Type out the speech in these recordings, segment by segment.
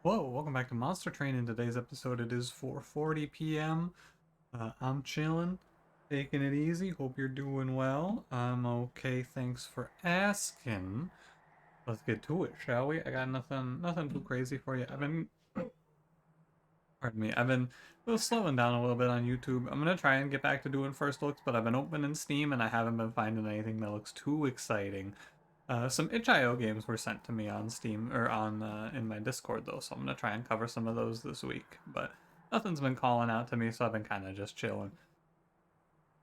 Hello, welcome back to Monster Train. In today's episode, it is 4:40 p.m. I'm chilling, taking it easy. Hope you're doing well. I'm okay, thanks for asking. Let's get to it, shall we? I got nothing too crazy for you. Pardon me, I've been slowing down a little bit on YouTube. I'm gonna try and get back to doing first looks, but I've been opening Steam and I haven't been finding anything that looks too exciting. Some itch.io games were sent to me on Steam or on in my Discord though, so I'm gonna try and cover some of those this week. But nothing's been calling out to me, so I've been kind of just chilling.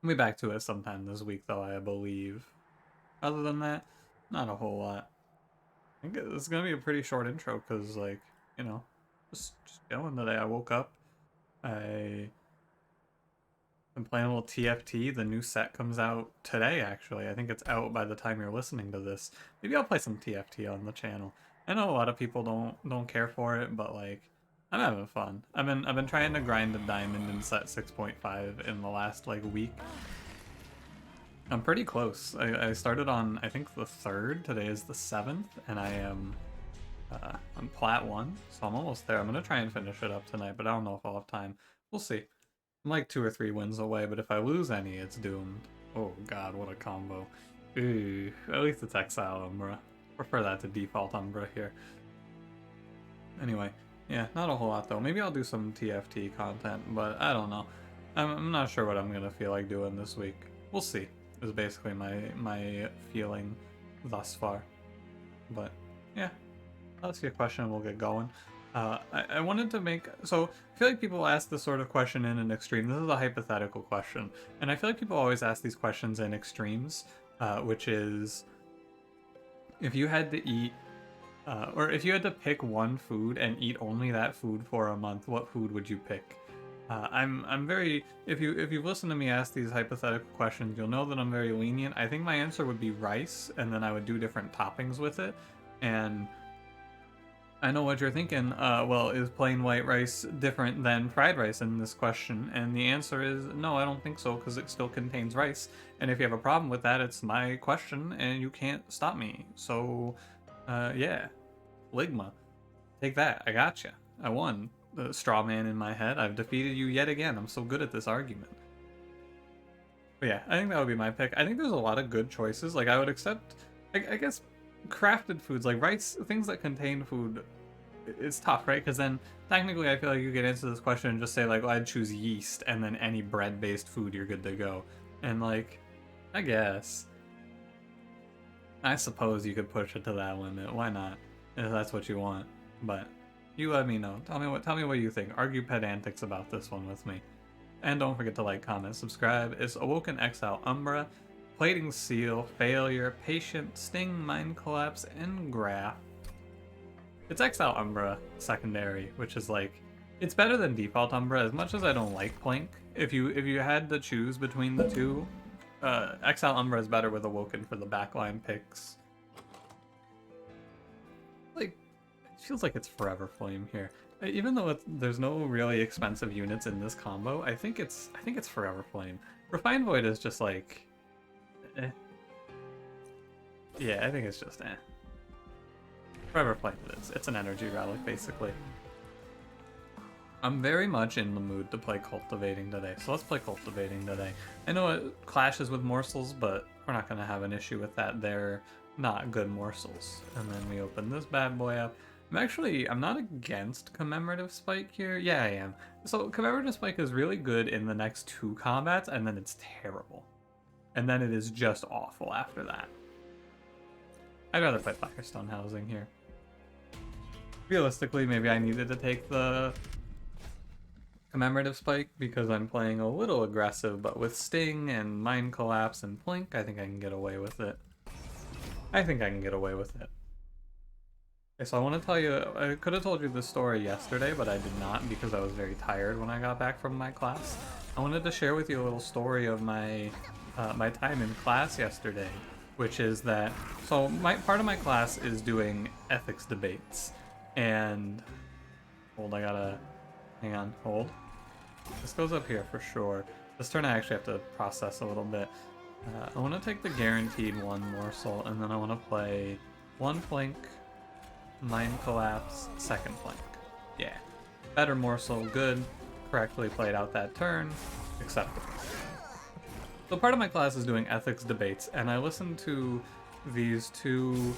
I'll be back to it sometime this week though, I believe. Other than that, not a whole lot. I think it's gonna be a pretty short intro because, like, you know, just chilling today. I woke up. I been playing a little TFT. The new set comes out today, actually. I think it's out by the time you're listening to this. Maybe I'll play some TFT on the channel. I know a lot of people don't care for it, but like I'm having fun. I've been trying to grind a diamond in set 6.5 in the last like week. I'm pretty close. I started on I think the 3rd. Today is the 7th, and I am I'm plat 1, so I'm almost there. I'm gonna try and finish it up tonight, but I don't know if I'll have time. We'll see. I'm like 2 or 3 wins away, but if I lose any, it's doomed. Oh god, what a combo. Ooh, at least it's Exile Umbra. Prefer that to default Umbra here. Anyway, yeah, not a whole lot though. Maybe I'll do some TFT content, but I don't know. I'm not sure what I'm gonna feel like doing this week. We'll see. Is basically my feeling thus far. But yeah, that's your question and we'll get going. I wanted to make, so I feel like people ask this sort of question in an extreme. This is a hypothetical question, and I feel like people always ask these questions in extremes, which is if you had to eat, or if you had to pick one food and eat only that food for a month, what food would you pick? I'm very, if you've listened to me ask these hypothetical questions, you'll know that I'm very lenient. I think my answer would be rice, and then I would do different toppings with it, and I know what you're thinking. Well, is plain white rice different than fried rice in this question? And the answer is no, I don't think so, because it still contains rice. And if you have a problem with that, it's my question, and you can't stop me. So, yeah, Ligma, take that. I gotcha. I won. The straw man in my head. I've defeated you yet again. I'm so good at this argument. But yeah, I think that would be my pick. I think there's a lot of good choices. Like, I would accept, I guess, crafted foods, like rice, things that contain food, it's tough, right? Because then technically I feel like you could answer this question and just say, like, well, I'd choose yeast, and then any bread-based food, you're good to go. And, like, I guess. I suppose you could push it to that limit. Why not? If that's what you want. But you let me know. Tell me what you think. Argue pedantics about this one with me. And don't forget to like, comment, subscribe. It's Awoken, Exile, Umbra, Plating Seal, Failure, Patient, Sting, Mind Collapse, and Graph. It's Exile Umbra secondary, which is like, it's better than default Umbra. As much as I don't like Plink, if you had to choose between the two, Exile Umbra is better with Awoken for the backline picks. Like, it feels like it's Forever Flame here. Even though there's no really expensive units in this combo, I think it's Forever Flame. Refined Void is just like, eh. Yeah, I think it's just eh. Forever Flame it is. It's an energy relic, basically. I'm very much in the mood to play Cultivating today, so let's play Cultivating today. I know it clashes with Morsels, but we're not going to have an issue with that. They're not good morsels. And then we open this bad boy up. I'm not against Commemorative Spike here. Yeah, I am. So Commemorative Spike is really good in the next 2 combats, and then it's terrible. And then it is just awful after that. I'd rather play Firestone Housing here. Realistically, maybe I needed to take the Commemorative Spike because I'm playing a little aggressive, but with Sting and Mind Collapse and Plink, I think I can get away with it. Okay, so I want to tell you, I could have told you this story yesterday, but I did not because I was very tired when I got back from my class. I wanted to share with you a little story of my my time in class yesterday, which is that, so part of my class is doing ethics debates, and hang on, hold. This goes up here for sure. This turn I actually have to process a little bit. I want to take the guaranteed 1 morsel, and then I want to play 1 Plink, Mind Collapse, 2nd Plink. Yeah. Better morsel, good. Correctly played out that turn. Acceptable. So part of my class is doing ethics debates, and I listened to these two,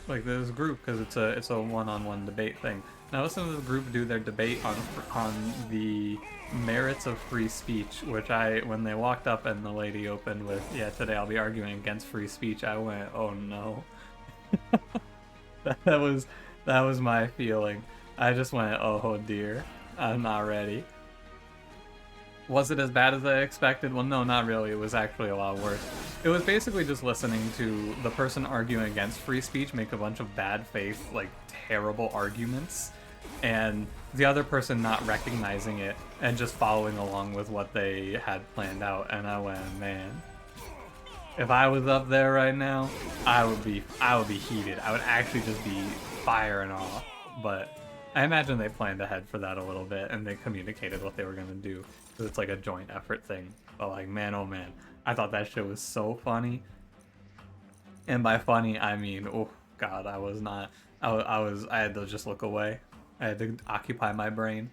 like this group, because it's a one-on-one debate thing. And I listened to the group do their debate on the merits of free speech, which when they walked up and the lady opened with, yeah, today I'll be arguing against free speech, I went, oh no. that was my feeling. I just went, oh dear, I'm not ready. Was it as bad as I expected? Well, no, not really. It was actually a lot worse. It was basically just listening to the person arguing against free speech make a bunch of bad faith, like, terrible arguments, and the other person not recognizing it and just following along with what they had planned out. And I went, man, if I was up there right now, I would be heated. I would actually just be firing off. But I imagine they planned ahead for that a little bit, and they communicated what they were gonna do. So it's like a joint effort thing. But like, man, oh man, I thought that shit was so funny. And by funny, I mean, oh god, I was not. I had to just look away. I had to occupy my brain.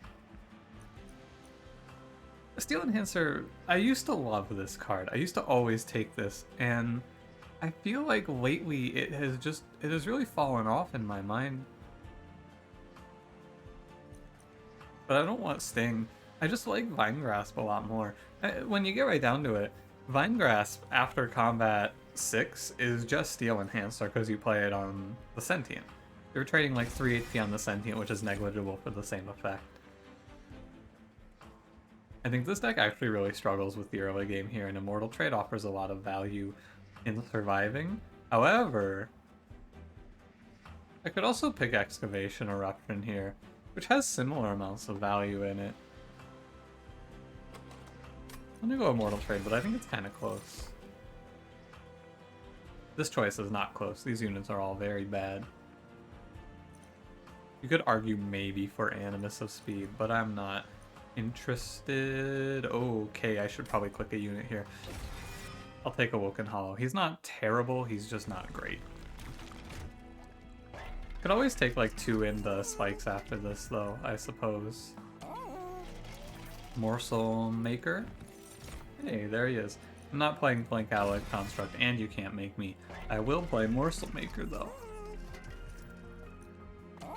Steel Enhancer, I used to love this card. I used to always take this, and I feel like lately it has really fallen off in my mind. But I don't want Sting. I just like Vine Grasp a lot more. When you get right down to it, Vine Grasp after Combat 6 is just Steel Enhancer because you play it on the Sentient. You're trading like 3 HP on the Sentient, which is negligible for the same effect. I think this deck actually really struggles with the early game here, and Immortal Trade offers a lot of value in surviving. However, I could also pick Excavation Eruption here, which has similar amounts of value in it. I'm gonna go Immortal Trade, but I think it's kind of close. This choice is not close. These units are all very bad. You could argue maybe for Animus of Speed, but I'm not interested. Okay, I should probably click a unit here. I'll take Awoken Hollow. He's not terrible, he's just not great. Could always take like 2 into spikes after this though, I suppose. Morsel Maker. Hey, there he is. I'm not playing Plink Alloy Construct, and you can't make me. I will play Morsel Maker though.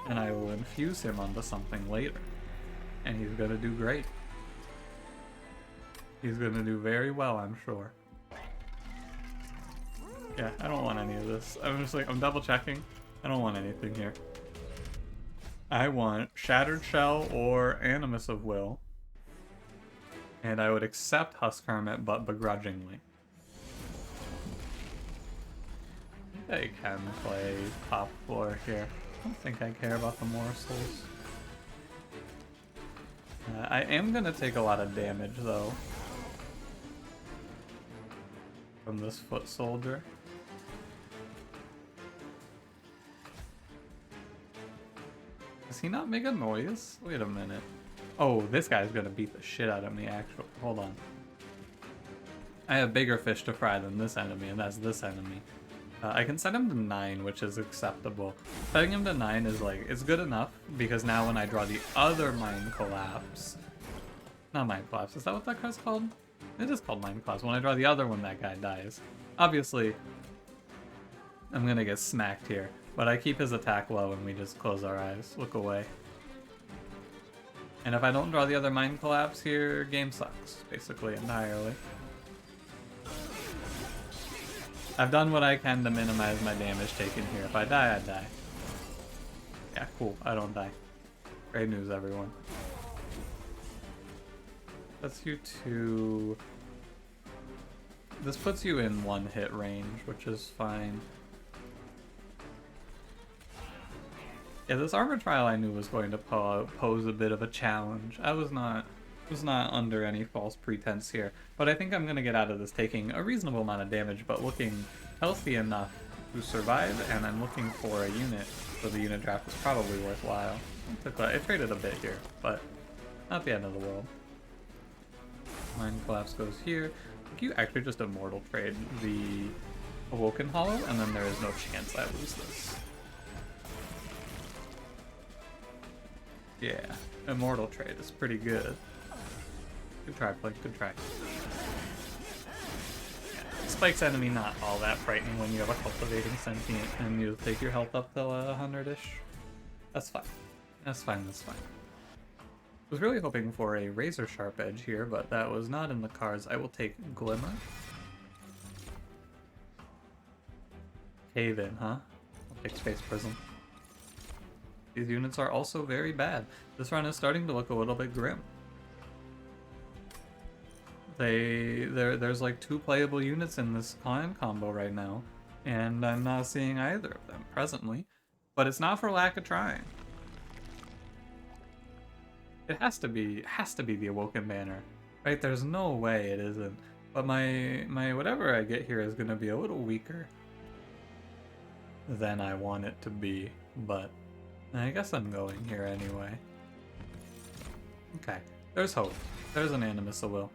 And I will infuse him onto something later. And he's gonna do great. He's gonna do very well, I'm sure. Yeah, I don't want any of this. I'm double checking. I don't want anything here. I want Shattered Shell or Animus of Will. And I would accept Husk Hermit, but begrudgingly. I think I can play top floor here. I don't think I care about the morsels. I am gonna take a lot of damage though from this foot soldier. Does he not make a noise? Wait a minute. Oh, this guy's gonna beat the shit out of me, actually. Hold on. I have bigger fish to fry than this enemy, and that's this enemy. I can set him to 9, which is acceptable. Setting him to 9 is like, it's good enough, because now when I draw the other Mind Collapse... Not Mind Collapse, is that what that card's called? It is called Mind Collapse. When I draw the other one, that guy dies. Obviously, I'm gonna get smacked here, but I keep his attack low and we just close our eyes, look away. And if I don't draw the other Mind Collapse here, game sucks, basically, entirely. I've done what I can to minimize my damage taken here. If I die, I die. Yeah, cool, I don't die. Great news, everyone. That's you to... This puts you in 1-hit range, which is fine. Yeah, this armor trial I knew was going to pose a bit of a challenge. I was not under any false pretense here, but I think I'm gonna get out of this taking a reasonable amount of damage, but looking healthy enough to survive, and I'm looking for a unit, so the unit draft is probably worthwhile. It traded a bit here, but not the end of the world. Mind Collapse goes here. I think you actually just Immortal Trade the Awoken Hollow, and then there is no chance I lose this. Yeah, Immortal Trade is pretty good. Good try, Plink, good try. Yeah. Spike's enemy not all that frightening when you have a Cultivating Sentient and you take your health up to 100-ish. That's fine. That's fine, that's fine. I was really hoping for a Razor Sharp Edge here, but that was not in the cards. I will take Glimmer. Cave in, huh? I'll take Space Prism. These units are also very bad. This run is starting to look a little bit grim. There's like 2 playable units in this clan combo right now, and I'm not seeing either of them presently. But it's not for lack of trying. It has to be the Awoken banner, right? There's no way it isn't. But my whatever I get here is gonna be a little weaker than I want it to be, but I guess I'm going here anyway. Okay, there's hope. There's an Animus of Will.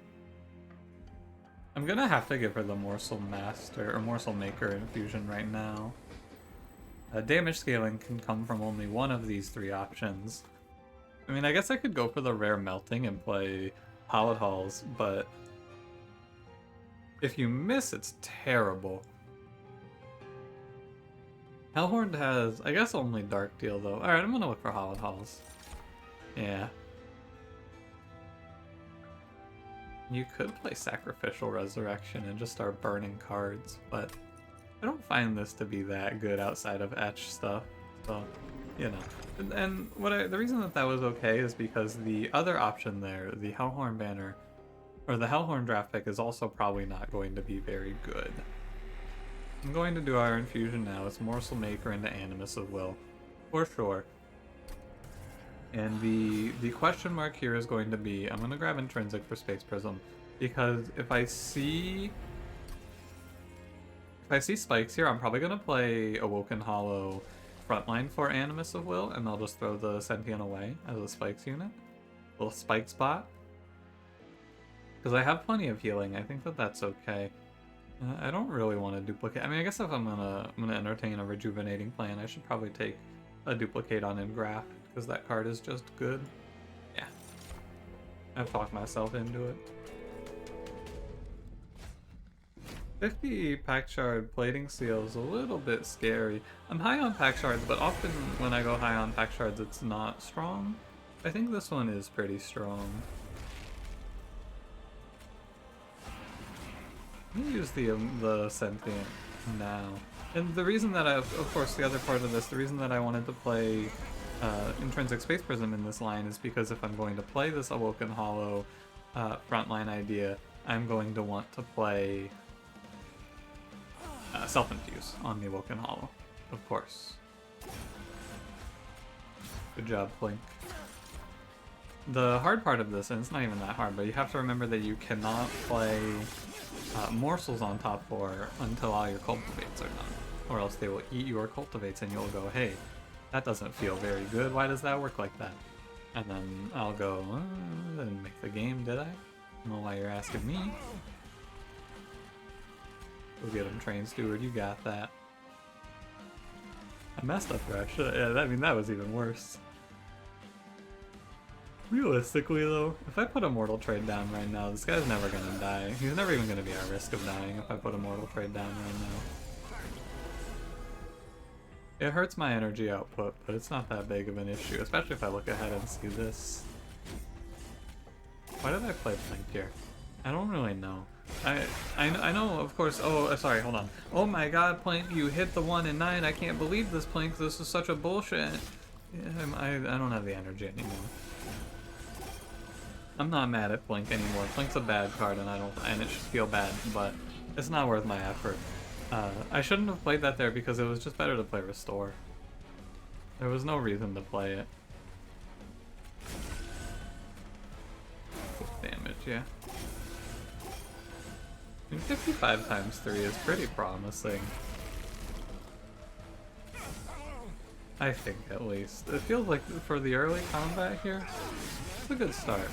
I'm gonna have to give her the Morsel Master or Morsel Maker infusion right now. Damage scaling can come from only one of these 3 options. I mean, I guess I could go for the rare melting and play Hallowed Halls, but if you miss, it's terrible. Hellhorn has, I guess, only Dark Deal, though. Alright, I'm gonna look for Hallowed Halls. Yeah. You could play Sacrificial Resurrection and just start burning cards, but I don't find this to be that good outside of etch stuff, so, you know. And the reason that was okay is because the other option there, the Hellhorn banner, or the Hellhorn draft pick, is also probably not going to be very good. I'm going to do our infusion now. It's Morsel Maker into Animus of Will, for sure. And the question mark here is going to be, I'm going to grab Intrinsic for Space Prism, because if I see spikes here, I'm probably going to play Awoken Hollow frontline for Animus of Will, and I'll just throw the Sentient away as a spikes unit. Little spike spot. Because I have plenty of healing, I think that that's okay. I don't really want to duplicate. I mean, I guess if I'm gonna entertain a rejuvenating plan, I should probably take a duplicate on Engraft, because that card is just good. Yeah. I've talked myself into it. 50 Pack Shard Plating Seal is a little bit scary. I'm high on Pack Shards, but often when I go high on Pack Shards, it's not strong. I think this one is pretty strong. Let me use the Sentient now. And the reason that of course, the other part of this, the reason that I wanted to play Intrinsic Space Prism in this line is because if I'm going to play this Awoken Hollow frontline idea, I'm going to want to play Self-Infuse on the Awoken Hollow, of course. Good job, Plink. The hard part of this, and it's not even that hard, but you have to remember that you cannot play morsels on top 4 until all your cultivates are done, or else they will eat your cultivates and you'll go, hey, that doesn't feel very good, why does that work like that? And then I'll go, didn't make the game, did I? I don't know why you're asking me. Go get him, Train Steward, you got that. I messed up there, yeah, I mean, that was even worse. Realistically though, if I put a Mortal Trade down right now, this guy's never gonna die. He's never even gonna be at risk of dying if I put a Mortal Trade down right now. It hurts my energy output, but it's not that big of an issue, especially if I look ahead and see this. Why did I play Plink here? I don't really know. I know, of course. Oh, sorry, hold on. Oh my god, Plink, you hit the 1 in 9. I can't believe this, Plink. This is such a bullshit. Yeah, I don't have the energy anymore. I'm not mad at Plink anymore. Plink's a bad card and it should feel bad, but it's not worth my effort. I shouldn't have played that there because it was just better to play Restore. There was no reason to play it. Good damage, yeah. I mean, 55 times 3 is pretty promising. I think, at least. It feels like for the early combat here, it's a good start.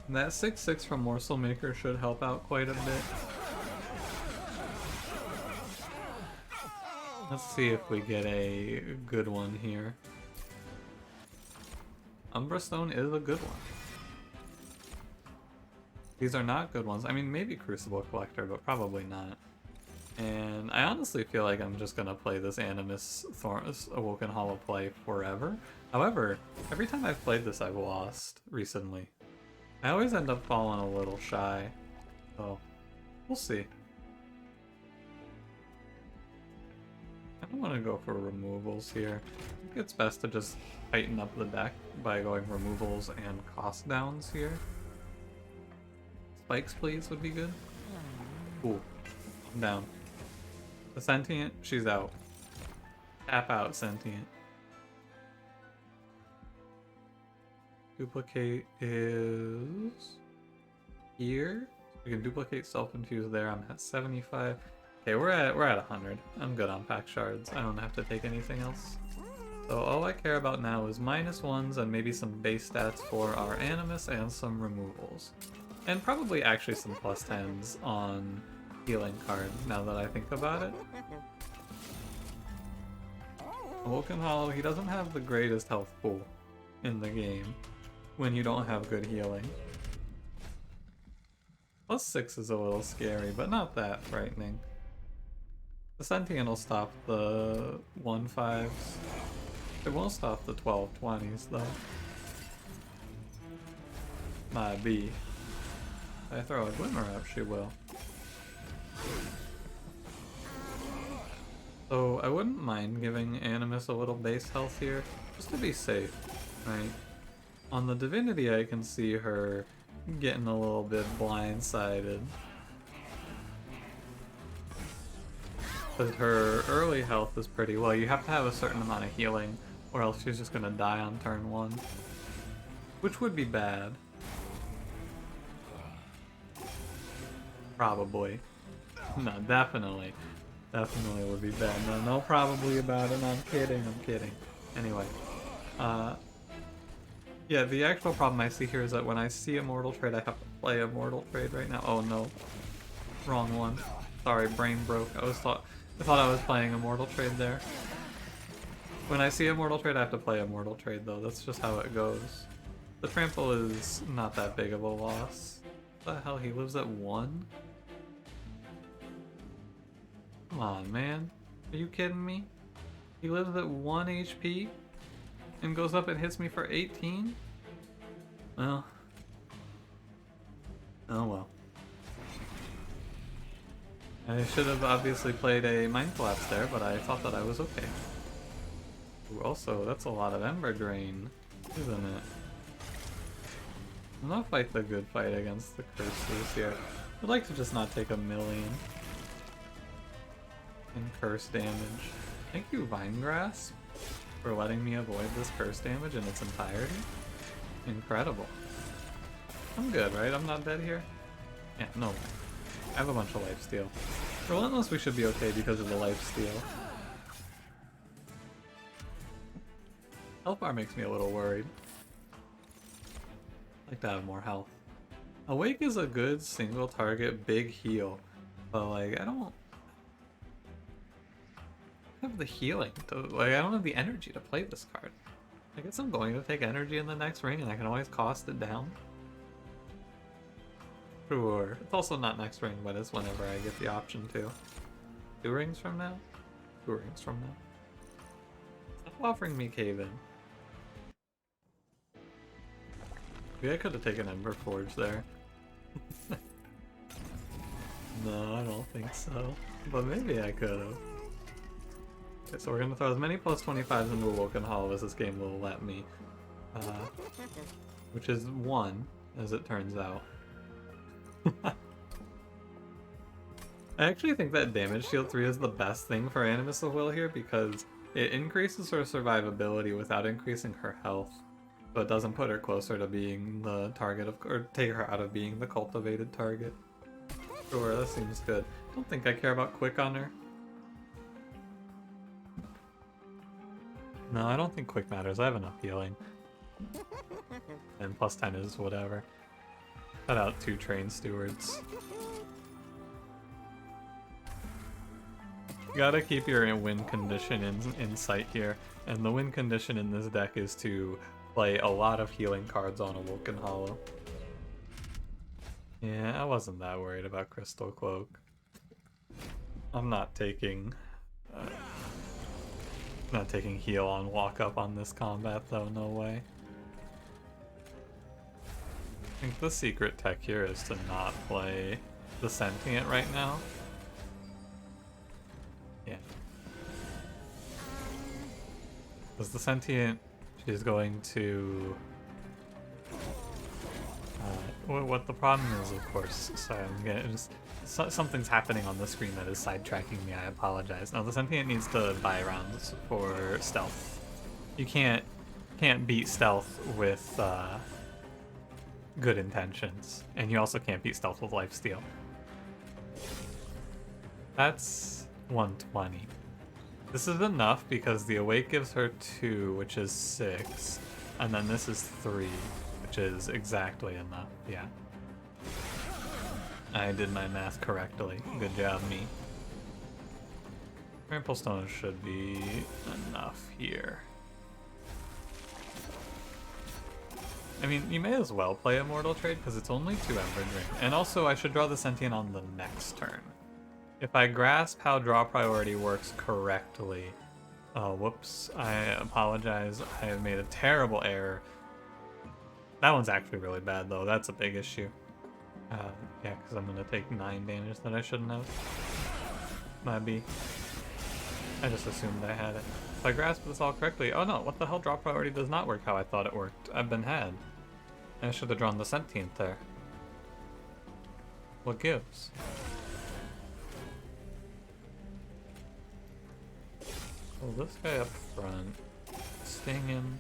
That 6/6 from Morsel Maker should help out quite a bit. Let's see if we get a good one here. Umbra Stone is a good one. These are not good ones. I mean, maybe Crucible Collector, but probably not. And I honestly feel like I'm just gonna play this Animus Awoken Hollow play forever. However, every time I've played this, I've lost recently. I always end up falling a little shy. So, we'll see. I don't want to go for removals here. I think it's best to just tighten up the deck by going removals and cost downs here. Spikes, please, would be good. Cool. I'm down. The Sentient, she's out. Tap out, Sentient. Duplicate is here. We can duplicate self-infuse there. I'm at 75. Okay, we're at 100. I'm good on pack shards. I don't have to take anything else. So all I care about now is -1s and maybe some base stats for our Animus and some removals. And probably actually some +10s on healing card, now that I think about it. Awoken Hollow, he doesn't have the greatest health pool in the game when you don't have good healing. +6 is a little scary, but not that frightening. The Sentient will stop the 1-5s. It won't stop the 12-20s though. Might be. If I throw a Glimmer up, she will. So I wouldn't mind giving Animus a little base health here, just to be safe, right? On the Divinity I can see her getting a little bit blindsided. But her early health is pretty well. You have to have a certain amount of healing, or else she's just gonna die on turn 1. Which would be bad. Probably. No, definitely. Definitely would be bad. No probably about it. No, I'm kidding, I'm kidding. Anyway. Yeah, the actual problem I see here is that when I see a mortal trade, I have to play a mortal trade right now. Oh no. Wrong one. Sorry, brain broke. I thought I was playing a mortal trade there. When I see a mortal trade, I have to play a mortal trade though. That's just how it goes. The trample is not that big of a loss. What the hell? He lives at 1? Come on, man. Are you kidding me? He lives at 1 HP and goes up and hits me for 18? Well. Oh well. I should have obviously played a Mind Collapse there, but I thought that I was okay. Ooh, also, that's a lot of Ember Drain, isn't it? I'm gonna fight the good fight against the curses here. I'd like to just not take 1,000,000 in curse damage. Thank you, Vinegrass, for letting me avoid this curse damage in its entirety. Incredible. I'm good, right? I'm not dead here? Yeah, no way. I have a bunch of lifesteal. Relentless we should be okay because of the lifesteal. Health bar makes me a little worried. I'd like to have more health. Awake is a good single target big heal, but like I don't have the healing to, like I don't have the energy to play this card. I guess I'm going to take energy in the next ring and I can always cost it down. Sure. It's also not next ring, but it's whenever I get the option to. 2 rings from now? 2 rings from now. Stop offering me cave-in. Maybe I could have taken Ember Forge there. No, I don't think so. But maybe I could have. Okay, so we're gonna throw as many +25s into Awoken Hollow as this game will let me. Which is 1, as it turns out. I actually think that Damage Shield 3 is the best thing for Animus of Will here because it increases her survivability without increasing her health. So it doesn't put her closer to being the target of, or take her out of being the cultivated target. Sure, that seems good. I don't think I care about quick on her. No, I don't think quick matters. I have enough healing. And +10 is whatever. Cut out 2 train stewards. You gotta keep your win condition in sight here, and the win condition in this deck is to play a lot of healing cards on Awoken Hollow. Yeah, I wasn't that worried about Crystal Cloak. I'm not taking heal on walk up on this combat though, no way. I think the secret tech here is to not play the Sentient right now. Yeah. Because the Sentient, she's going to... what the problem is, of course, sorry, I'm getting just... something's happening on the screen that is sidetracking me, I apologize. Now, the Sentient needs to buy rounds for stealth. You can't beat stealth with good intentions, and you also can't beat stealth with lifesteal. That's 120. This is enough because the Awake gives her 2, which is 6, and then this is 3, which is exactly enough, yeah. I did my math correctly. Good job, me. Trample Stone should be enough here. I mean, you may as well play Immortal Trade because it's only 2 Ember Drain. And also, I should draw the Sentient on the next turn. If I grasp how draw priority works correctly... Oh, whoops. I apologize. I have made a terrible error. That one's actually really bad, though. That's a big issue. Yeah, because I'm going to take 9 damage that I shouldn't have. Might be. I just assumed I had it. If I grasp this all correctly... Oh no, what the hell? Draw priority does not work how I thought it worked. I've been had. I should have drawn the Sentient there. What gives? Well, this guy up front. Sting him.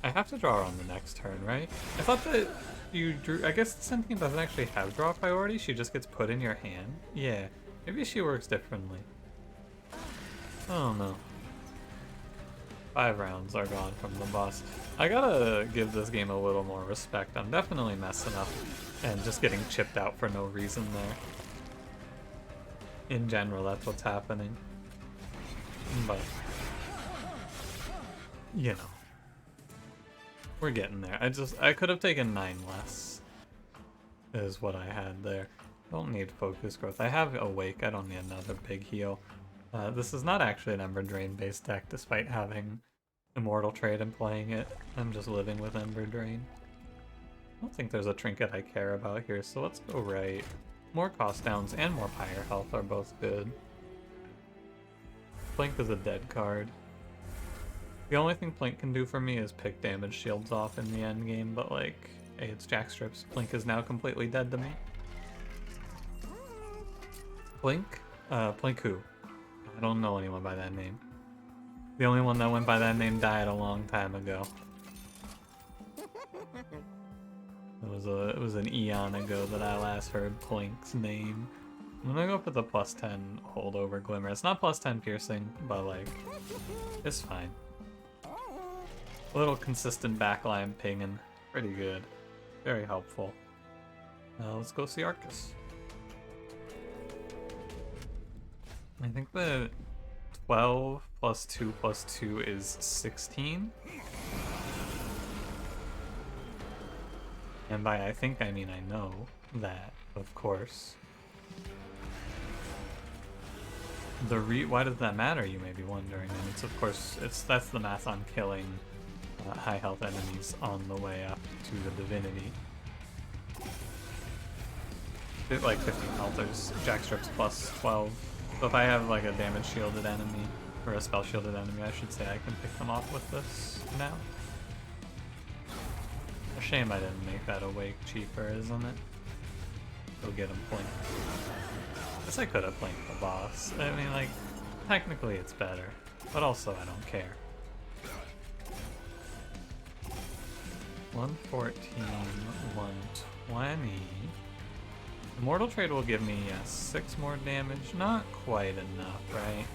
I have to draw her on the next turn, right? I thought that you drew... I guess the Sentient doesn't actually have draw priority. She just gets put in your hand. Yeah. Maybe she works differently. I don't know. 5 rounds are gone from the boss. I gotta give this game a little more respect. I'm definitely messing up and just getting chipped out for no reason there. In general, that's what's happening. But, you know. We're getting there. I could have taken 9 less. Is what I had there. Don't need focus growth. I have Awake. I don't need another big heal. This is not actually an Ember Drain based deck, despite having Immortal Trade and playing it. I'm just living with Ember Drain. I don't think there's a trinket I care about here, so let's go right. More cost downs and more Pyre health are both good. Plink is a dead card. The only thing Plink can do for me is pick damage shields off in the end game, but like, hey, it's Jack Strips. Plink is now completely dead to me. Plink? Plink who? I don't know anyone by that name. The only one that went by that name died a long time ago. It was an eon ago that I last heard Plink's name. I'm gonna go for the +10 holdover glimmer. It's not +10 piercing, but like, it's fine. A little consistent backline pinging. Pretty good. Very helpful. Let's go see Arcus. I think the 12 plus 2 plus 2 is 16. And by I think I mean I know that, of course. Why does that matter, you may be wondering? And it's of course, that's the math on killing high health enemies on the way up to the Divinity. Like 15 health, there's Jack Strips plus 12. So if I have like a damage shielded enemy, or a spell shielded enemy, I should say I can pick them off with this now. A shame I didn't make that Awake cheaper, isn't it? Go get him Plink. Guess I could have Plinked the boss. I mean, like, technically it's better, but also I don't care. 114, 120. Immortal Trade will give me 6 more damage. Not quite enough, right?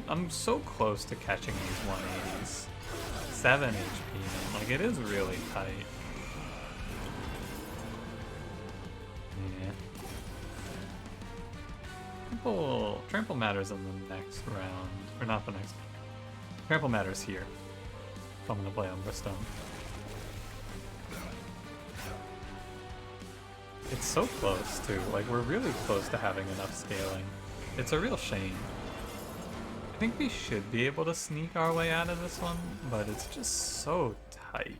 I'm so close to catching these 180s. 7 HP, man. Like, it is really tight. Yeah. Trample matters in the next round. Or not the next. Trample matters here. So I'm gonna play Umbra Stone. It's so close too, like we're really close to having enough scaling. It's a real shame. I think we should be able to sneak our way out of this one, but it's just so tight.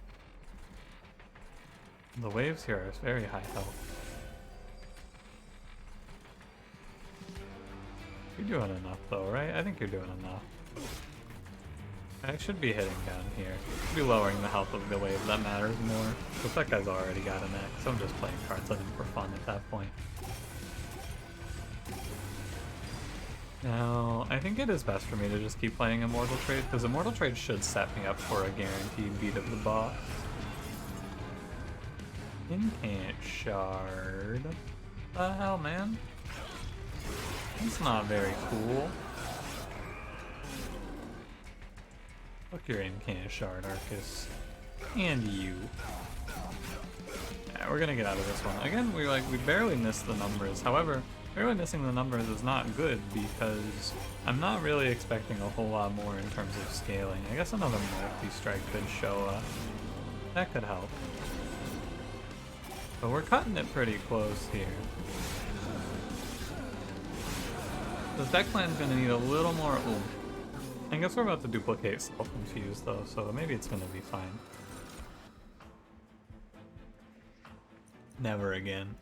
The waves here are very high health. You're doing enough though, right? I think you're doing enough. I should be hitting down here. Should be lowering the health of the wave, that matters more. Because that guy's already got an X. I'm just playing cards on him for fun at that point. Now, I think it is best for me to just keep playing Immortal Trade, because Immortal Trade should set me up for a guaranteed beat of the boss. Incant Shard. The hell, man? That's not very cool. Look, your Incant Shard, Arcus. And you. Yeah, we're gonna get out of this one. Again, we barely missed the numbers. However, barely missing the numbers is not good because I'm not really expecting a whole lot more in terms of scaling. I guess another multi-strike could show up. That could help. But we're cutting it pretty close here. This deck plan's gonna need a little more oomph. I guess we're about to duplicate self-infuse though, so maybe it's gonna be fine. Never again.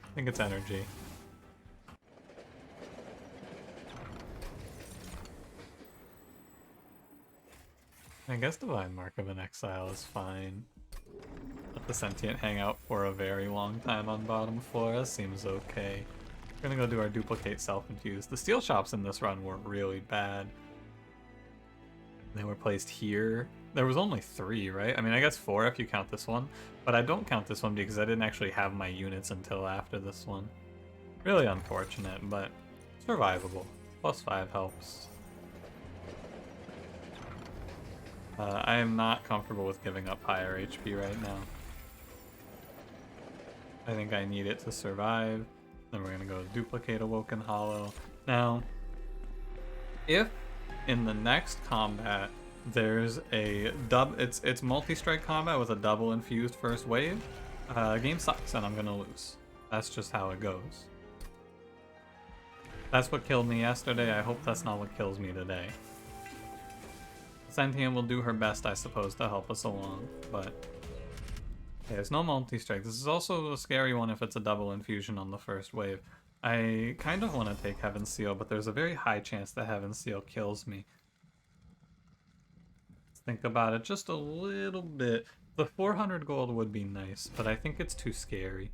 I think it's energy. I guess Divine Mark of an Exile is fine. Let the Sentient hang out for a very long time on bottom floor. That seems okay. We're gonna go do our duplicate self-infuse. The steel shops in this run were really bad. They were placed here. There was only 3, right? I mean, I guess 4 if you count this one. But I don't count this one because I didn't actually have my units until after this one. Really unfortunate, but survivable. +5 helps. I am not comfortable with giving up higher HP right now. I think I need it to survive. Then we're gonna go duplicate Awoken Hollow. Now, if in the next combat there's a it's multi-strike combat with a double infused first wave, game sucks and I'm gonna lose. That's just how it goes. That's what killed me yesterday. I hope that's not what kills me today. Sentient will do her best, I suppose, to help us along, but yeah, there's no multi-strike. This is also a scary one if it's a double infusion on the first wave. I kind of want to take Heaven's Seal, but there's a very high chance that Heaven's Seal kills me. Let's think about it just a little bit. The 400 gold would be nice, but I think it's too scary.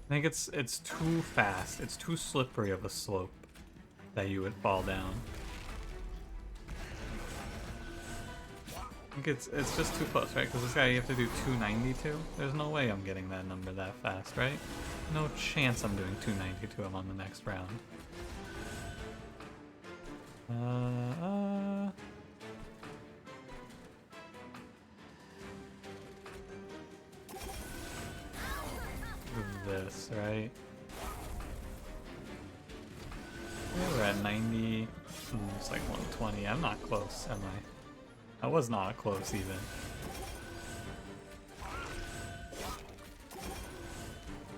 I think it's too fast. It's too slippery of a slope that you would fall down. I think it's just too close, right? Because this guy you have to do 292. There's no way I'm getting that number that fast, right? No chance I'm doing 292 on the next round. This, right? Yeah, we're at 90. It's like 120. I'm not close, am I? I was not close even.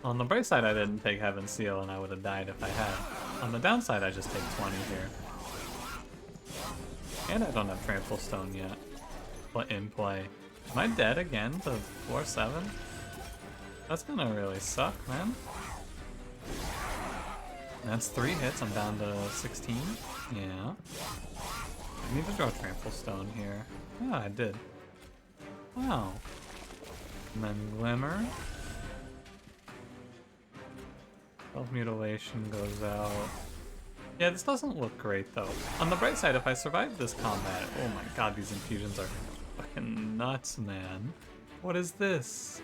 On the bright side, I didn't take Heaven's Seal and I would have died if I had. On the downside, I just take 20 here. And I don't have Trample Stone yet. But in play. Am I dead again to 4-7? That's gonna really suck, man. That's 3 hits, I'm down to 16. Yeah. I need to draw Trample Stone here. Yeah, I did. Wow. And then Glimmer. Self-mutilation goes out. Yeah, this doesn't look great though. On the bright side, if I survive this combat, oh my god, these infusions are fucking nuts, man. What is this?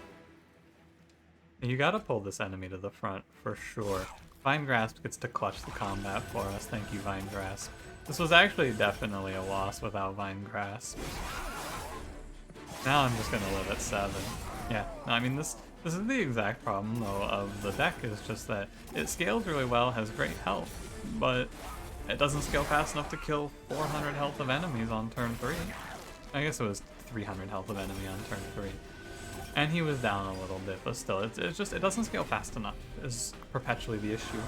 You gotta pull this enemy to the front, for sure. Vine Grasp gets to clutch the combat for us. Thank you, Vine Grasp. This was actually definitely a loss without Vine Grasp. Now I'm just gonna live at 7. Yeah, no, I mean, this is the exact problem, though, of the deck, is just that it scales really well, has great health, but It doesn't scale fast enough to kill 400 health of enemies on turn 3. I guess it was 300 health of enemy on turn 3. And he was down a little bit, but still, it's just, it doesn't scale fast enough, is perpetually the issue.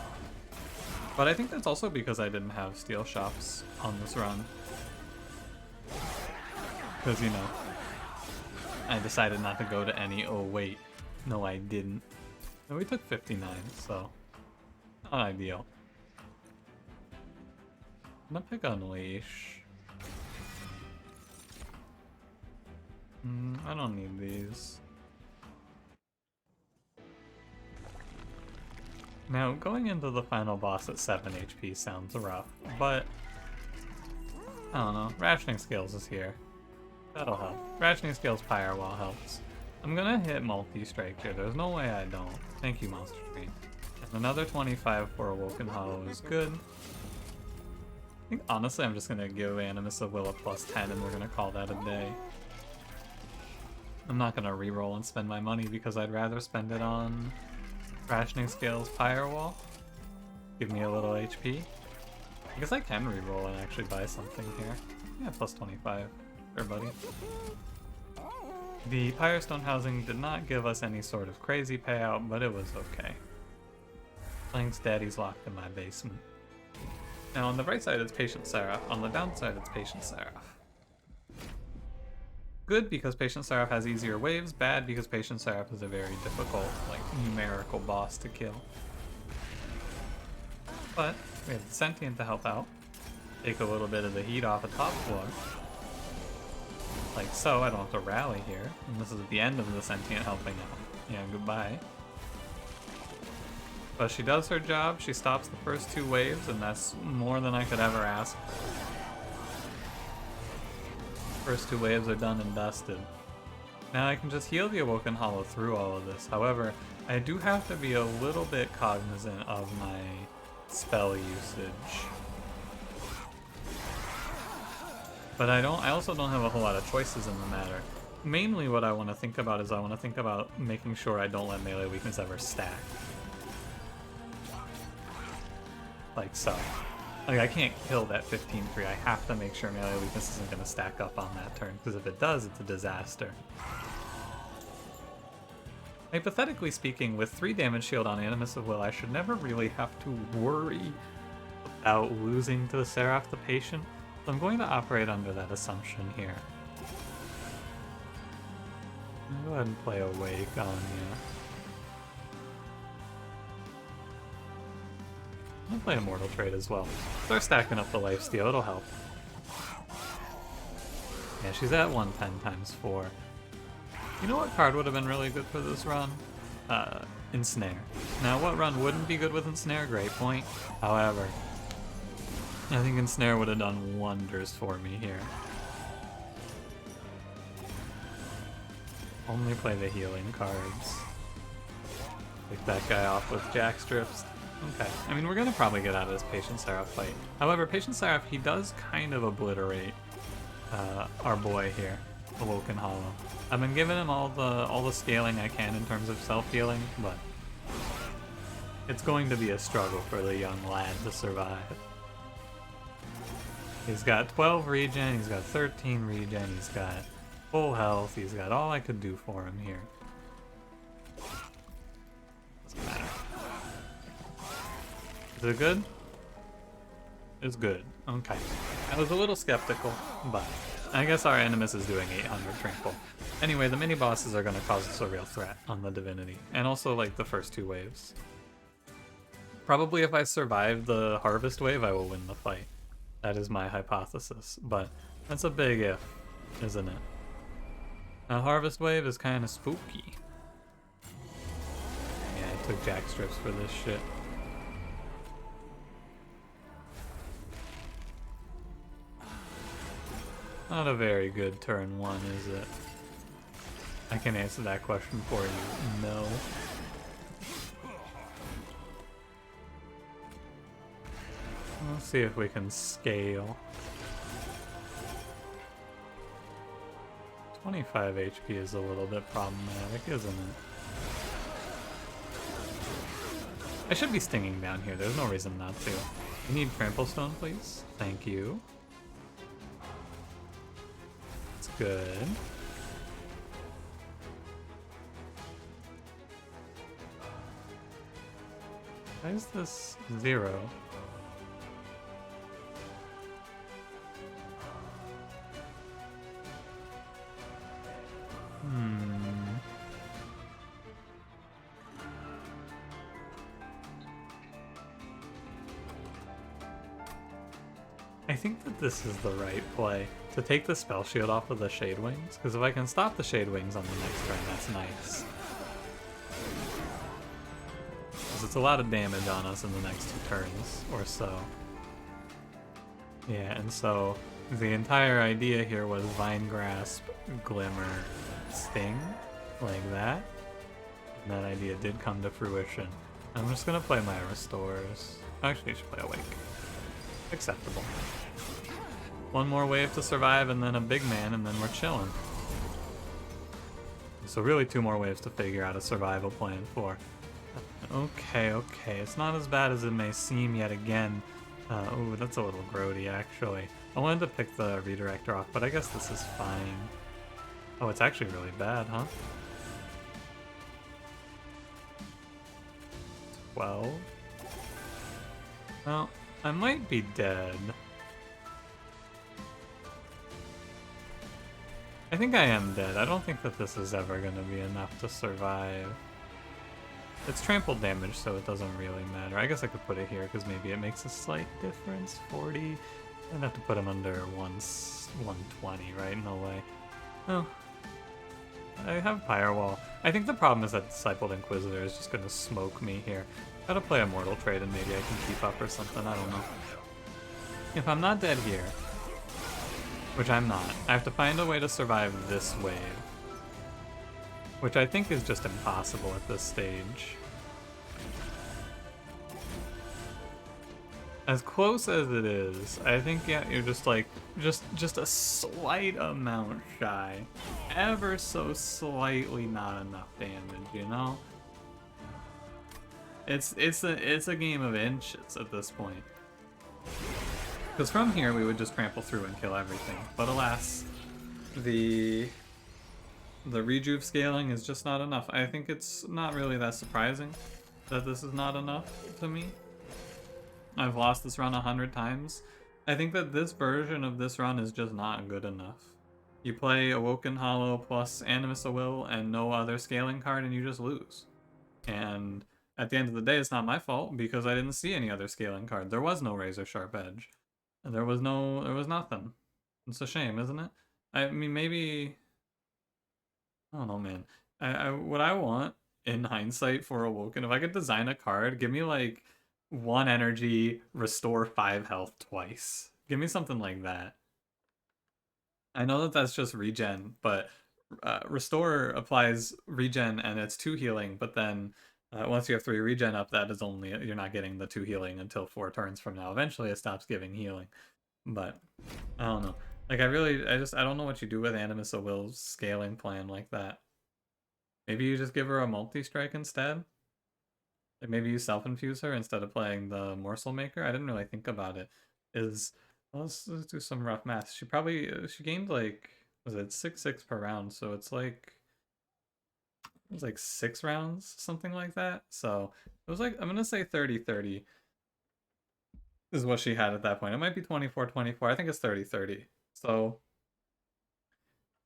But I think that's also because I didn't have steel shops on this run. Because, you know, I decided not to go to any, oh wait, no I didn't. And we took 59, so not ideal. I'm gonna pick Unleash. I don't need these. Now, going into the final boss at 7 HP sounds rough, but I don't know. Rationing Scales is here. That'll help. Rationing Scales Firewall helps. I'm gonna hit multi-strike here. There's no way I don't. Thank you, Monster Tree. And another 25 for Awoken Hollow is good. I think honestly I'm just gonna give Animus of Will a +10 and we're gonna call that a day. I'm not gonna reroll and spend my money because I'd rather spend it on Rationing Scales Firewall. Give me a little HP. I guess I can reroll and actually buy something here. Yeah, +25. Sure, buddy. The Pyrestone housing did not give us any sort of crazy payout, but it was okay. Plank's daddy's locked in my basement. Now on the right side it's Patient Seraph, on the downside it's Patient Seraph. Good because Patient Seraph has easier waves, bad because Patient Seraph is a very difficult, like, numerical boss to kill. But we have the Sentient to help out. Take a little bit of the heat off the top floor. Like so, I don't have to rally here. And this is at the end of the Sentient helping out. Yeah, goodbye. But she does her job, she stops the first 2 waves, and that's more than I could ever ask. First 2 waves are done and dusted. Now I can just heal the Awoken Hollow through all of this. However, I do have to be a little bit cognizant of my spell usage. But I also don't have a whole lot of choices in the matter. Mainly what I want to think about is I want to think about making sure I don't let melee weakness ever stack. Like so. Like, I can't kill that 15-3, I have to make sure melee weakness isn't going to stack up on that turn, because if it does, it's a disaster. Hypothetically speaking, with 3 damage shield on Animus of Will, I should never really have to worry about losing to the Seraph the Patient, so I'm going to operate under that assumption here. I'll go ahead and play Awake on you. I'll play Immortal Trade as well. Start stacking up the lifesteal, it'll help. Yeah, she's at 110 times 4. You know what card would have been really good for this run? Ensnare. Now, what run wouldn't be good with Ensnare? Great point. However, I think Ensnare would have done wonders for me here. Only play the healing cards. Pick that guy off with Jack Strips. Okay, I mean, we're gonna probably get out of this Patient Seraph fight. However, Patient Seraph, he does kind of obliterate our boy here, Awoken Hollow. I've been giving him all the scaling I can in terms of self-healing, but it's going to be a struggle for the young lad to survive. He's got 12 regen, he's got 13 regen, he's got full health, he's got all I could do for him here. Doesn't matter. Is it good? It's good. Okay. I was a little skeptical, but I guess our Animus is doing 800 Tranquil. Anyway, the mini-bosses are going to cause us a real threat on the Divinity, and also, like, the first 2 waves. Probably if I survive the Harvest wave, I will win the fight. That is my hypothesis, but that's a big if, isn't it? A Harvest wave is kind of spooky. Yeah, I took Jack Strips for this shit. Not a very good turn 1, is it? I can answer that question for you. No. Let's see if we can scale. 25 HP is a little bit problematic, isn't it? I should be stinging down here, there's no reason not to. I need trample stone, please. Thank you. That's good. Why is this 0? I think that this is the right play. To take the spell shield off of the Shade Wings, because if I can stop the Shade Wings on the next turn, that's nice. Because it's a lot of damage on us in the next 2 turns, or so. Yeah, and so the entire idea here was Vine Grasp, Glimmer, Sting, like that. And that idea did come to fruition. I'm just gonna play my Restores. Actually, I should play Awake. Acceptable. One more wave to survive and then a big man and then we're chilling. So really 2 more waves to figure out a survival plan for. Okay, it's not as bad as it may seem yet again. Ooh, that's a little grody actually. I wanted to pick the redirector off, but I guess this is fine. Oh, it's actually really bad, huh? 12. Well, I might be dead. I think I am dead. I don't think that this is ever going to be enough to survive. It's trampled damage, so it doesn't really matter. I guess I could put it here, because maybe it makes a slight difference. 40. I'd have to put him under 120, right? No way. Oh. I have Firewall. I think the problem is that Discipled Inquisitor is just going to smoke me here. Gotta play a Mortal Trade and maybe I can keep up or something, I don't know. If I'm not dead here, which I'm not, I have to find a way to survive this wave. Which I think is just impossible at this stage. As close as it is, I think, yeah, you're just like, just a slight amount shy. Ever so slightly not enough damage, you know? It's a game of inches at this point. Because from here we would just trample through and kill everything. But alas, the rejuve scaling is just not enough. I think it's not really that surprising that this is not enough to me. I've lost this run 100 times. I think that this version of this run is just not good enough. You play Awoken Hollow plus Animus of Will and no other scaling card and you just lose. And at the end of the day, it's not my fault because I didn't see any other scaling card. There was no Razor Sharp Edge. There was nothing. It's a shame, isn't it? I mean, maybe... I don't know, man. What I want, in hindsight, for Awoken, if I could design a card, give me, like, 1 energy, restore 5 health twice. Give me something like that. I know that that's just regen, but restore applies regen and it's 2 healing, but then once you have 3 regen up, that is only, you're not getting the 2 healing until 4 turns from now. Eventually it stops giving healing, but I don't know. Like, I don't know what you do with Animus of Will's scaling plan like that. Maybe you just give her a multi-strike instead? Like, maybe you self-infuse her instead of playing the Morsel Maker? I didn't really think about it. Well, let's do some rough math. She gained, like, was it 6/6 per round, so it's like, it was like 6 rounds, something like that. So it was like, I'm gonna say 30/30 is what she had at that point. It might be 24/24. I think it's 30/30. So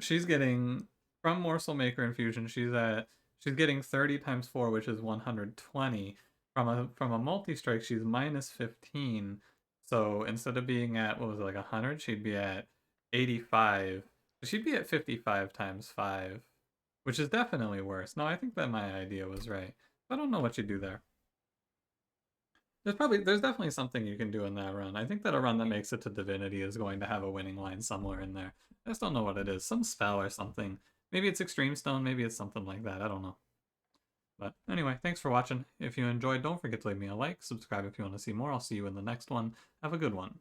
she's getting, from Morsel Maker Infusion, she's getting 30 times 4, which is 120. From a multi-strike, she's minus 15. So instead of being at, what was it, like 100, she'd be at 85. She'd be at 55 times 5, which is definitely worse. No, I think that my idea was right. I don't know what you do there. There's definitely something you can do in that run. I think that a run that makes it to Divinity is going to have a winning line somewhere in there. I just don't know what it is. Some spell or something. Maybe it's Extreme Stone, maybe it's something like that. I don't know. But anyway, thanks for watching. If you enjoyed, don't forget to leave me a like, subscribe if you want to see more. I'll see you in the next one. Have a good one.